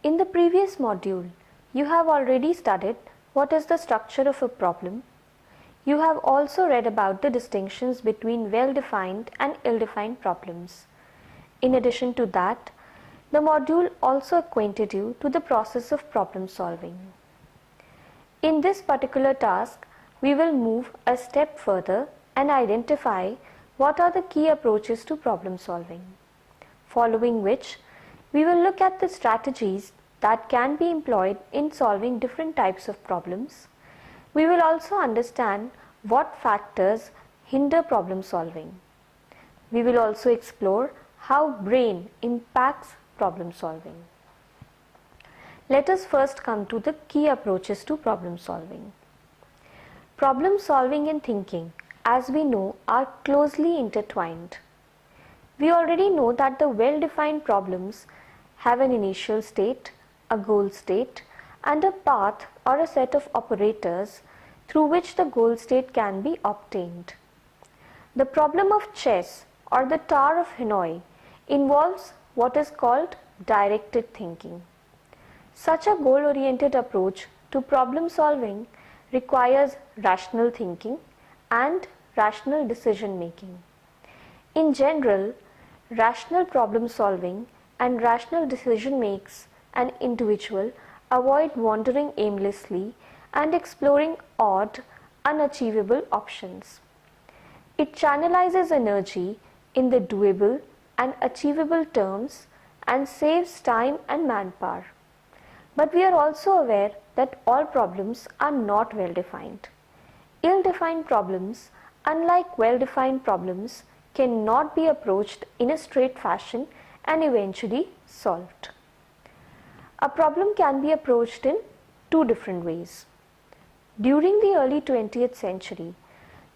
In the previous module, you have already studied what is the structure of a problem. You have also read about the distinctions between well-defined and ill-defined problems. In addition to that, the module also acquainted you to the process of problem solving. In this particular task, we will move a step further and identify what are the key approaches to problem solving, following which we will look at the strategies that can be employed in solving different types of problems. We will also understand what factors hinder problem solving. We will also explore how brain impacts problem solving. Let us first come to the key approaches to problem solving. Problem solving and thinking, as we know, are closely intertwined. We already know that the well-defined problems have an initial state, a goal state, and a path or a set of operators through which the goal state can be obtained. The problem of chess or the Tower of Hanoi involves what is called directed thinking. Such a goal-oriented approach to problem solving requires rational thinking and rational decision making. In general, rational problem solving and rational decision makes an individual avoid wandering aimlessly and exploring odd, unachievable options. It channelizes energy in the doable and achievable terms and saves time and manpower. But we are also aware that all problems are not well defined. Ill-defined problems, unlike well-defined problems, cannot be approached in a straight fashion and eventually solved. A problem can be approached in two different ways. During the early 20th century,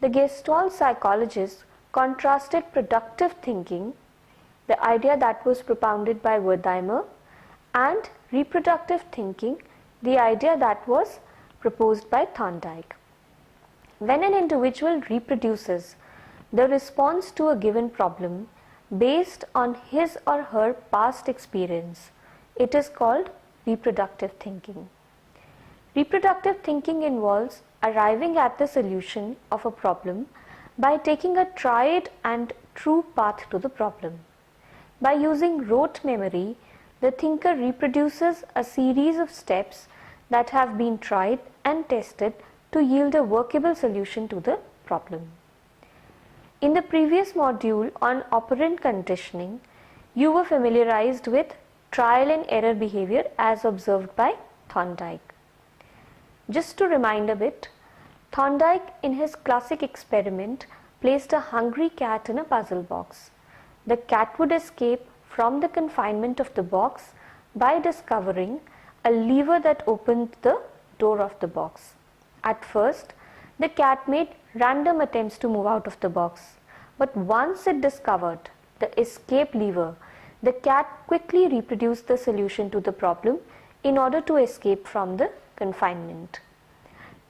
the Gestalt psychologists contrasted productive thinking, the idea that was propounded by Vidya-mitra, and reproductive thinking, the idea that was proposed by Thorndike. When an individual reproduces the response to a given problem based on his or her past experience, it is called reproductive thinking. Reproductive thinking involves arriving at the solution of a problem by taking a tried and true path to the problem. By using rote memory, the thinker reproduces a series of steps that have been tried and tested to yield a workable solution to the problem. In the previous module on operant conditioning, you were familiarized with trial and error behavior as observed by Thorndike. Just to remind a bit, Thorndike in his classic experiment placed a hungry cat in a puzzle box. The cat would escape from the confinement of the box by discovering a lever that opened the door of the box. At first, the cat made random attempts to move out of the box, but once it discovered the escape lever, the cat quickly reproduced the solution to the problem in order to escape from the confinement.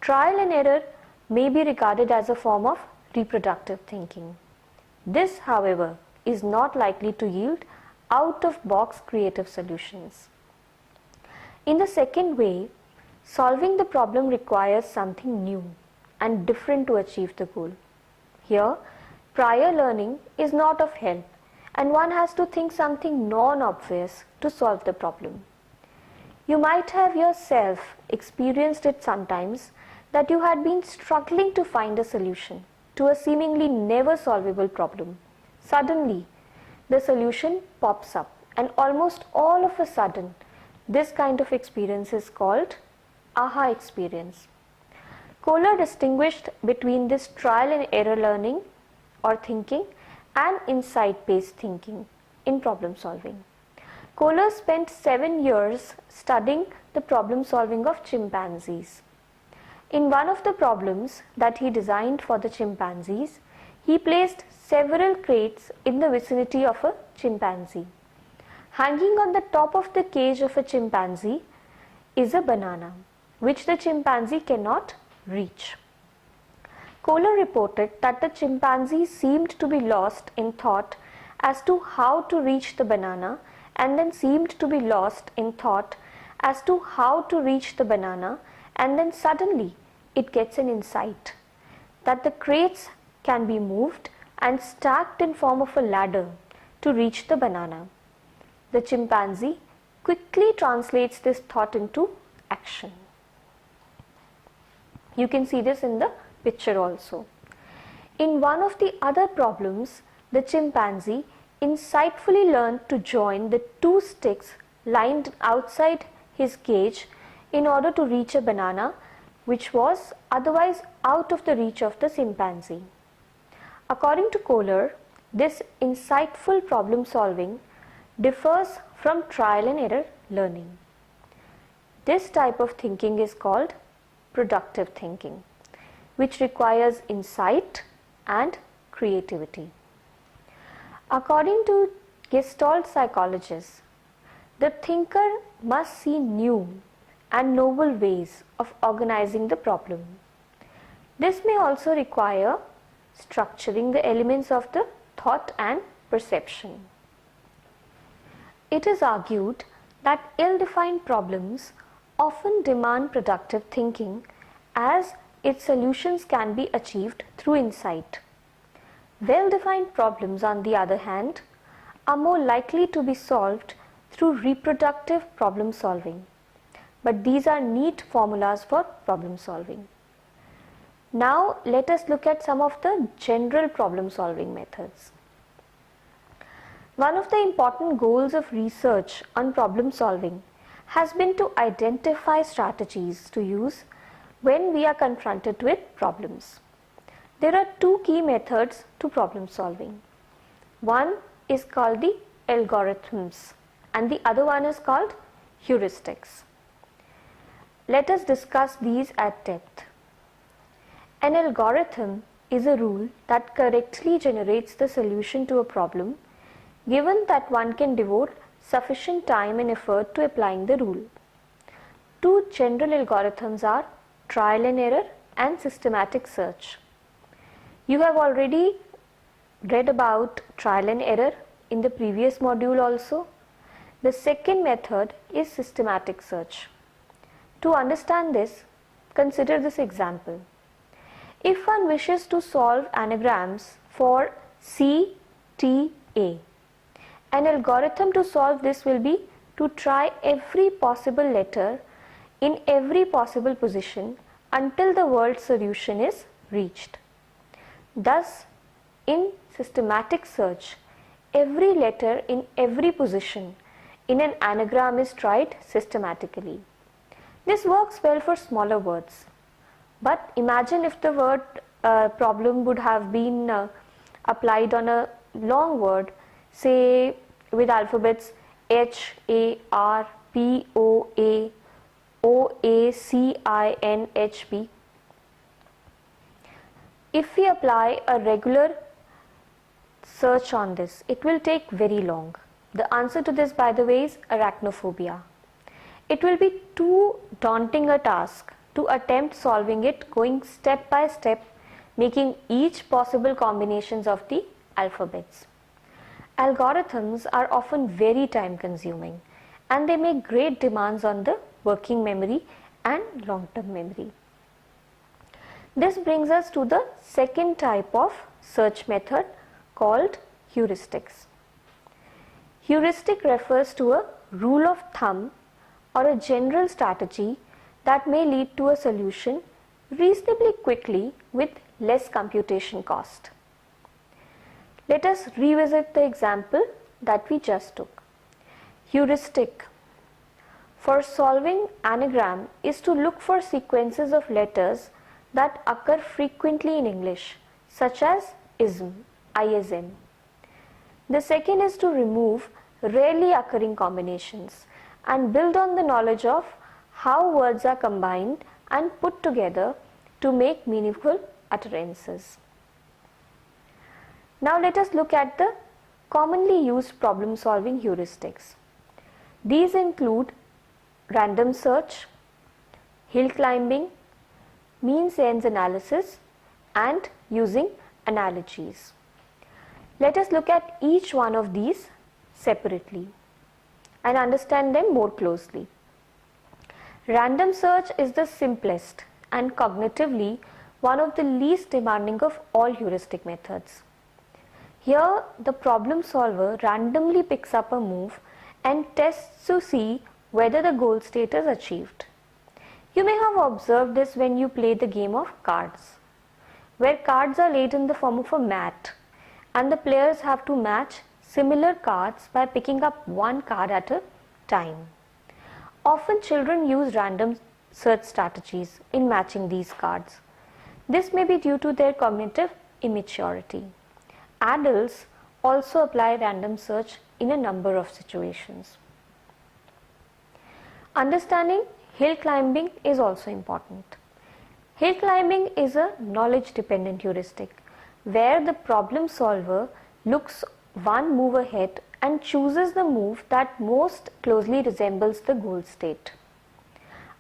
Trial and error may be regarded as a form of reproductive thinking. This, however, is not likely to yield out-of-box creative solutions. In the second way, solving the problem requires something new and different to achieve the goal. Here, prior learning is not of help, and one has to think something non-obvious to solve the problem. You might have yourself experienced it sometimes that you had been struggling to find a solution to a seemingly never solvable problem. Suddenly, the solution pops up, and almost all of a sudden, this kind of experience is called aha experience. Kohler distinguished between this trial and error learning or thinking and insight-based thinking in problem solving. Kohler spent 7 years studying the problem solving of chimpanzees. In one of the problems that he designed for the chimpanzees, he placed several crates in the vicinity of a chimpanzee. Hanging on the top of the cage of a chimpanzee is a banana, which the chimpanzee cannot reach. Kohler reported that the chimpanzee seemed to be lost in thought as to how to reach the banana, and then seemed to be lost in thought as to how to reach the banana, and then suddenly it gets an insight that the crates can be moved and stacked in form of a ladder to reach the banana. The chimpanzee quickly translates this thought into action. You can see this in the picture also. In one of the other problems, the chimpanzee insightfully learned to join the two sticks lined outside his cage in order to reach a banana which was otherwise out of the reach of the chimpanzee. According to Kohler, this insightful problem solving differs from trial and error learning. This type of thinking is called productive thinking, which requires insight and creativity. According to Gestalt psychologists, the thinker must see new and novel ways of organizing the problem. This may also require structuring the elements of the thought and perception. It is argued that ill-defined problems often demand productive thinking, as its solutions can be achieved through insight. Well-defined problems, on the other hand, are more likely to be solved through reproductive problem solving, but these are neat formulas for problem solving. Now let us look at some of the general problem solving methods. One of the important goals of research on problem solving has been to identify strategies to use when we are confronted with problems. There are two key methods to problem solving. One is called the algorithms and the other one is called heuristics. Let us discuss these at depth. An algorithm is a rule that correctly generates the solution to a problem, given that one can devote sufficient time and effort to applying the rule. Two general algorithms are trial and error and systematic search. You have already read about trial and error in the previous module also. The second method is systematic search. To understand this, consider this example. If one wishes to solve anagrams for CTA, an algorithm to solve this will be to try every possible letter in every possible position until the word solution is reached. Thus, in systematic search, every letter in every position in an anagram is tried systematically. This works well for smaller words. But imagine if the word problem would have been applied on a long word, say with alphabets H, A, R, P, O, A, O, A, C, I, N, H, P. If we apply a regular search on this, it will take very long. The answer to this, by the way, is arachnophobia. It will be too daunting a task to attempt solving it going step by step, making each possible combinations of the alphabets. Algorithms are often very time consuming and they make great demands on the working memory and long-term memory. This brings us to the second type of search method called heuristics. Heuristic refers to a rule of thumb or a general strategy that may lead to a solution reasonably quickly with less computation cost. Let us revisit the example that we just took. Heuristic for solving anagram is to look for sequences of letters that occur frequently in English, such as ism. The second is to remove rarely occurring combinations and build on the knowledge of how words are combined and put together to make meaningful utterances. Now let us look at the commonly used problem solving heuristics. These include random search, hill climbing, means ends analysis, and using analogies. Let us look at each one of these separately and understand them more closely. Random search is the simplest and cognitively one of the least demanding of all heuristic methods. Here, the problem solver randomly picks up a move and tests to see whether the goal state is achieved. You may have observed this when you play the game of cards, where cards are laid in the form of a mat and the players have to match similar cards by picking up one card at a time. Often children use random search strategies in matching these cards. This may be due to their cognitive immaturity. Adults also apply random search in a number of situations. Understanding hill climbing is also important. Hill climbing is a knowledge-dependent heuristic where the problem solver looks one move ahead and chooses the move that most closely resembles the goal state.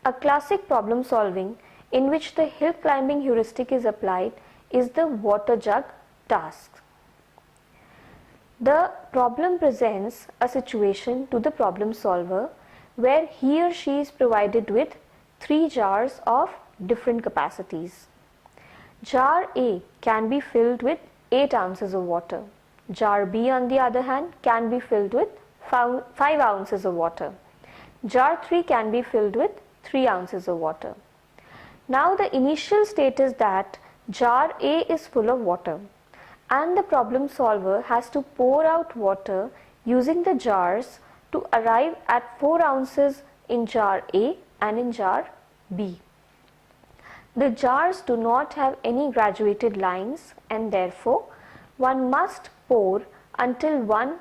A classic problem solving in which the hill climbing heuristic is applied is the water jug task. The problem presents a situation to the problem solver where he or she is provided with 3 jars of different capacities. Jar A can be filled with 8 ounces of water. Jar B, on the other hand, can be filled with 5 ounces of water. Jar 3 can be filled with 3 ounces of water. Now the initial state is that jar A is full of water and the problem solver has to pour out water using the jars to arrive at 4 ounces in jar A and in jar B. The jars do not have any graduated lines and therefore one must pour until one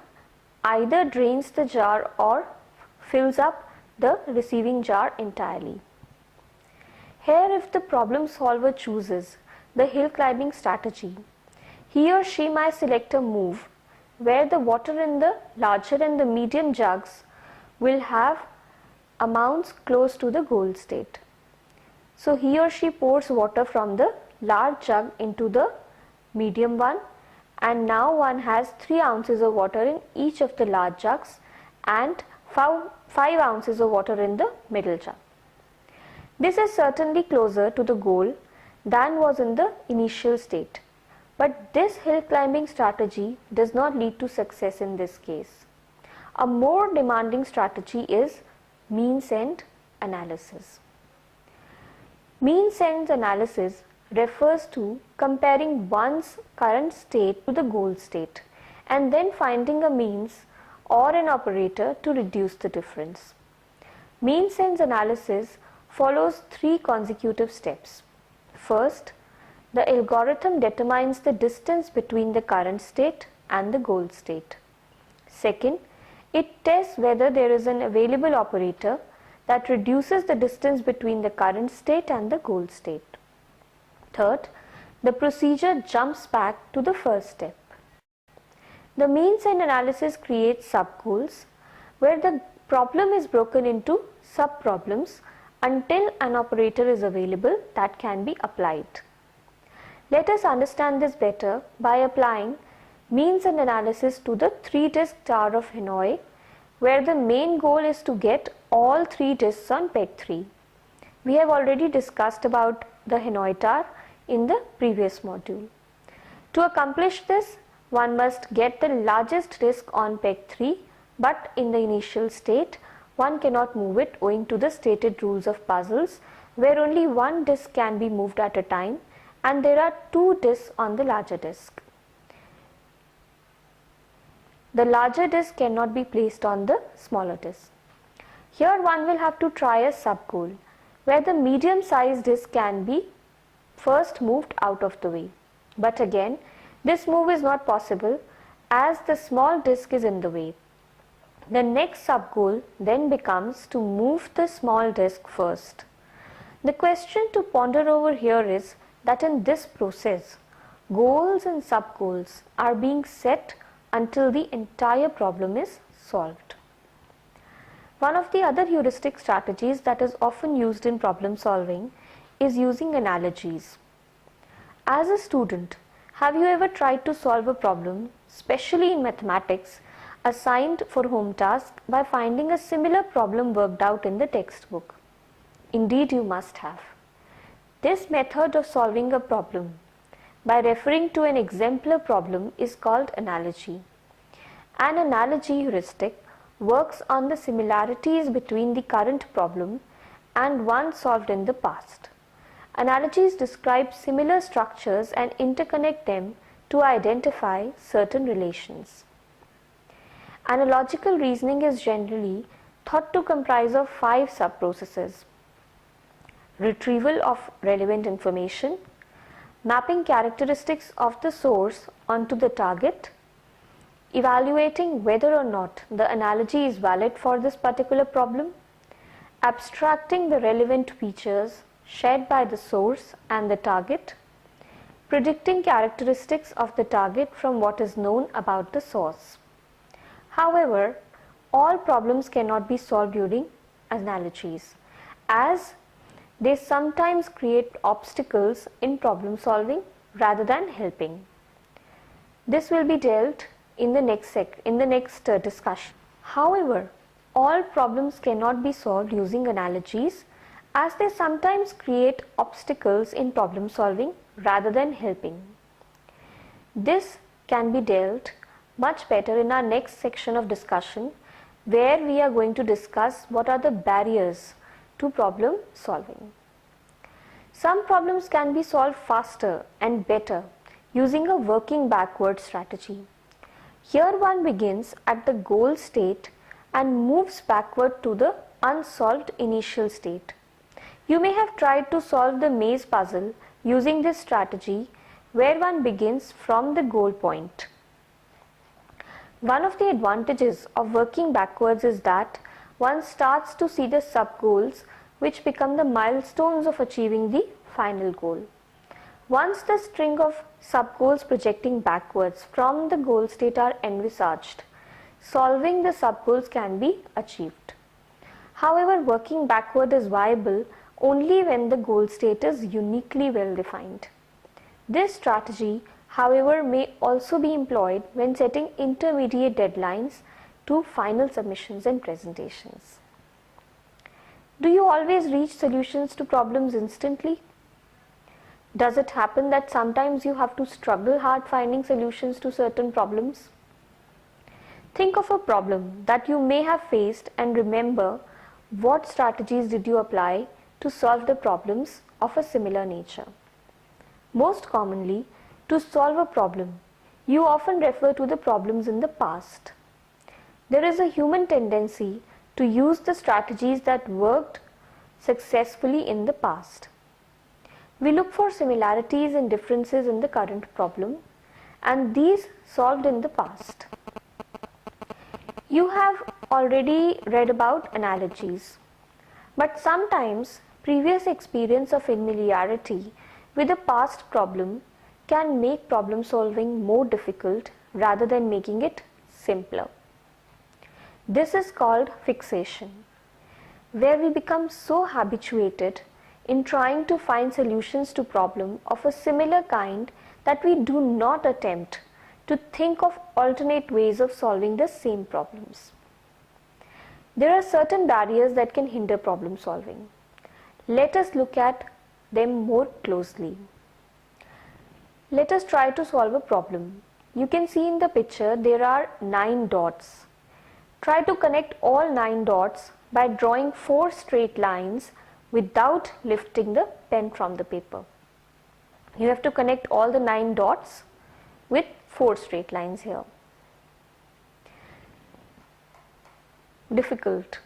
either drains the jar or fills up the receiving jar entirely. Here, if the problem solver chooses the hill climbing strategy, he or she might select a move where the water in the larger and the medium jugs will have amounts close to the goal state. So he or she pours water from the large jug into the medium one, and now one has 3 ounces of water in each of the large jugs and 5 ounces of water in the middle jug. This is certainly closer to the goal than was in the initial state, but this hill climbing strategy does not lead to success in this case. A more demanding strategy is means-end analysis. Means-end analysis refers to comparing one's current state to the goal state and then finding a means or an operator to reduce the difference. Means-end analysis follows 3 consecutive steps. First, the algorithm determines the distance between the current state and the goal state. Second, it tests whether there is an available operator that reduces the distance between the current state and the goal state. Third, the procedure jumps back to the first step. The means-end analysis creates sub-goals where the problem is broken into sub-problems until an operator is available that can be applied. Let us understand this better by applying means-end analysis to the 3-disc tower of Hanoi, where the main goal is to get all 3 discs on peg 3. We have already discussed about the Hanoi tower in the previous module. To accomplish this, one must get the largest disc on peg 3, but in the initial state, one cannot move it owing to the stated rules of puzzles, where only one disc can be moved at a time and there are 2 discs on the larger disc. The larger disc cannot be placed on the smaller disc. Here one will have to try a sub-goal, where the medium-sized disc can be first moved out of the way. But again, this move is not possible as the small disc is in the way. The next sub-goal then becomes to move the small disc first. The question to ponder over here is that in this process, goals and sub-goals are being set until the entire problem is solved. One of the other heuristic strategies that is often used in problem solving is using analogies. As a student, have you ever tried to solve a problem, especially in mathematics, assigned for home task by finding a similar problem worked out in the textbook? Indeed, you must have. This method of solving a problem by referring to an exemplar problem is called analogy. An analogy heuristic works on the similarities between the current problem and one solved in the past. Analogies describe similar structures and interconnect them to identify certain relations. Analogical reasoning is generally thought to comprise of 5 sub-processes: retrieval of relevant information, mapping characteristics of the source onto the target, evaluating whether or not the analogy is valid for this particular problem, abstracting the relevant features shared by the source and the target, predicting characteristics of the target from what is known about the source. However, all problems cannot be solved using analogies, as they sometimes create obstacles in problem solving rather than helping. This will be dealt in the next discussion. However, all problems cannot be solved using analogies, as they sometimes create obstacles in problem solving rather than helping. This can be dealt much better in our next section of discussion, where we are going to discuss what are the barriers to problem solving. Some problems can be solved faster and better using a working backward strategy. Here one begins at the goal state and moves backward to the unsolved initial state. You may have tried to solve the maze puzzle using this strategy, where one begins from the goal point. One of the advantages of working backwards is that one starts to see the sub-goals, which become the milestones of achieving the final goal. Once the string of sub-goals projecting backwards from the goal state are envisaged, solving the sub-goals can be achieved. However, working backward is viable only when the goal state is uniquely well defined. This strategy, however, may also be employed when setting intermediate deadlines to final submissions and presentations. Do you always reach solutions to problems instantly? Does it happen that sometimes you have to struggle hard finding solutions to certain problems? Think of a problem that you may have faced and remember what strategies did you apply to solve the problems of a similar nature. Most commonly, to solve a problem, you often refer to the problems in the past. There is a human tendency to use the strategies that worked successfully in the past. We look for similarities and differences in the current problem, and these solved in the past. You have already read about analogies, but sometimes previous experience of familiarity with a past problem can make problem solving more difficult rather than making it simpler. This is called fixation, where we become so habituated in trying to find solutions to problems of a similar kind that we do not attempt to think of alternate ways of solving the same problems. There are certain barriers that can hinder problem solving. Let us look at them more closely. Let us try to solve a problem. You can see in the picture there are 9 dots. Try to connect all 9 dots by drawing 4 straight lines without lifting the pen from the paper. You have to connect all the 9 dots with 4 straight lines here. Difficult.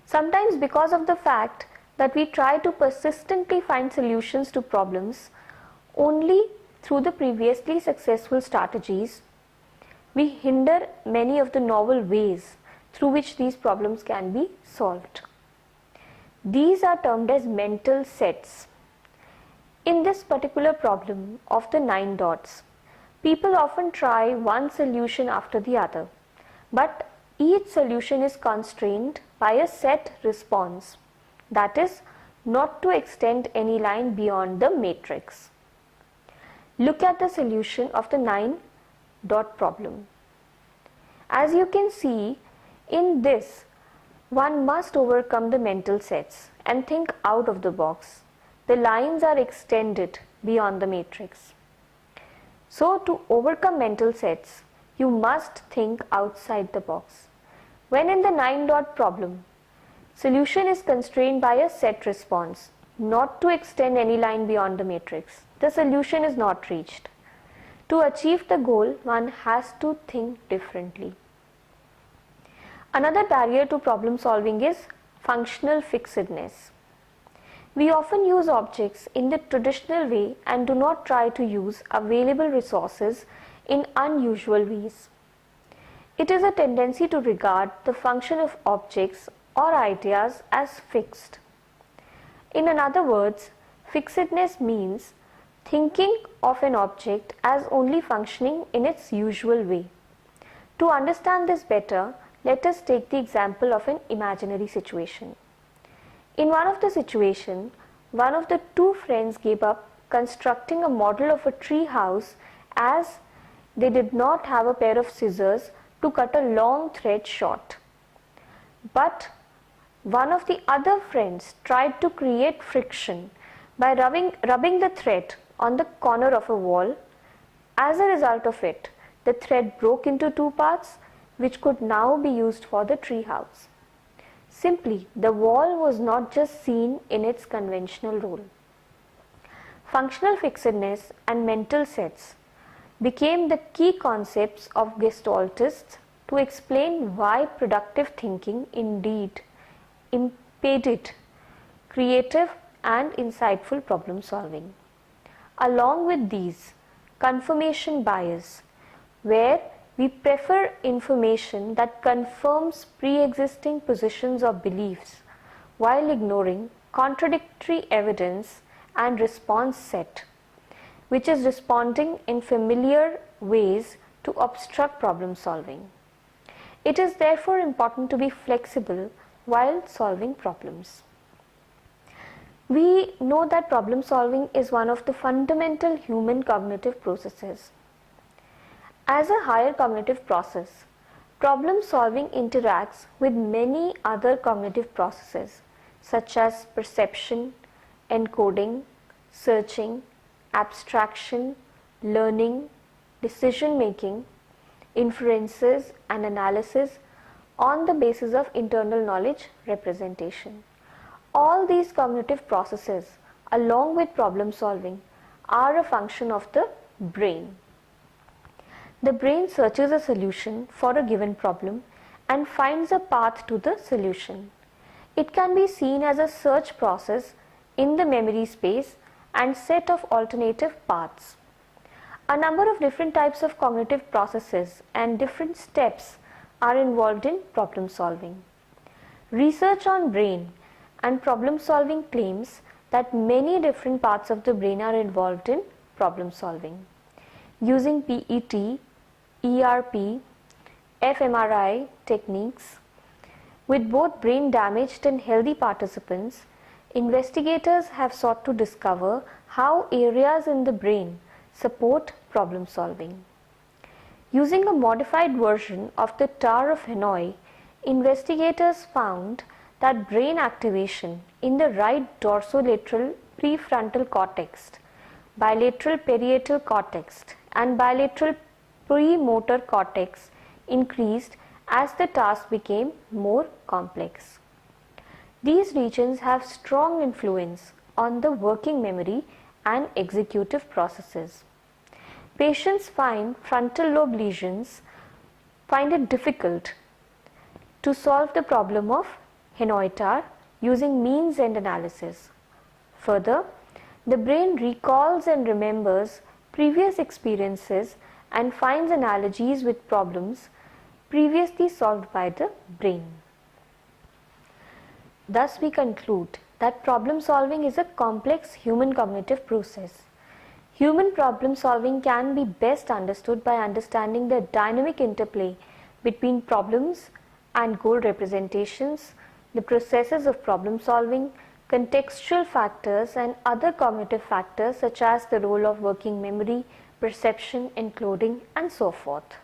Sometimes because of the fact that we try to persistently find solutions to problems only through the previously successful strategies, we hinder many of the novel ways through which these problems can be solved. These are termed as mental sets. In this particular problem of the 9 dots, people often try one solution after the other, but each solution is constrained by a set response, that is, not to extend any line beyond the matrix. Look at the solution of the 9 dot problem. As you can see, in this, one must overcome the mental sets and think out of the box. The lines are extended beyond the matrix. So, to overcome mental sets, you must think outside the box. When in the 9-dot problem, solution is constrained by a set response, not to extend any line beyond the matrix. The solution is not reached. To achieve the goal, one has to think differently. Another barrier to problem solving is functional fixedness. We often use objects in the traditional way and do not try to use available resources in unusual ways. It is a tendency to regard the function of objects or ideas as fixed. In other words, fixedness means thinking of an object as only functioning in its usual way. To understand this better, let us take the example of an imaginary situation. In one of the situations, one of the two friends gave up constructing a model of a tree house as they did not have a pair of scissors to cut a long thread short. But one of the other friends tried to create friction by rubbing the thread on the corner of a wall. As a result of it, the thread broke into two parts, which could now be used for the tree house. Simply, the wall was not just seen in its conventional role. Functional fixedness and mental sets became the key concepts of Gestaltists to explain why productive thinking indeed impeded creative and insightful problem solving. Along with these, confirmation bias, where we prefer information that confirms pre-existing positions or beliefs while ignoring contradictory evidence, and response set, which is responding in familiar ways to obstruct problem solving. It is therefore important to be flexible while solving problems. We know that problem solving is one of the fundamental human cognitive processes. As a higher cognitive process, problem solving interacts with many other cognitive processes such as perception, encoding, searching, abstraction, learning, decision making, inferences and analysis on the basis of internal knowledge representation. All these cognitive processes, along with problem solving, are a function of the brain. The brain searches a solution for a given problem and finds a path to the solution. It can be seen as a search process in the memory space and set of alternative paths. A number of different types of cognitive processes and different steps are involved in problem solving. Research on brain and problem solving claims that many different parts of the brain are involved in problem solving. Using PET, ERP, fMRI techniques with both brain damaged and healthy participants, investigators have sought to discover how areas in the brain support problem solving. Using a modified version of the Tower of Hanoi, investigators found that brain activation in the right dorsolateral prefrontal cortex, bilateral parietal cortex, and bilateral premotor cortex increased as the task became more complex. These regions have strong influence on the working memory and executive processes. Patients find frontal lobe lesions find it difficult to solve the problem of Hanoi Tower using means end analysis. Further, the brain recalls and remembers previous experiences and finds analogies with problems previously solved by the brain. Thus, we conclude that problem solving is a complex human cognitive process. Human problem solving can be best understood by understanding the dynamic interplay between problems and goal representations, the processes of problem solving, contextual factors, and other cognitive factors such as the role of working memory, perception, encoding, and so forth.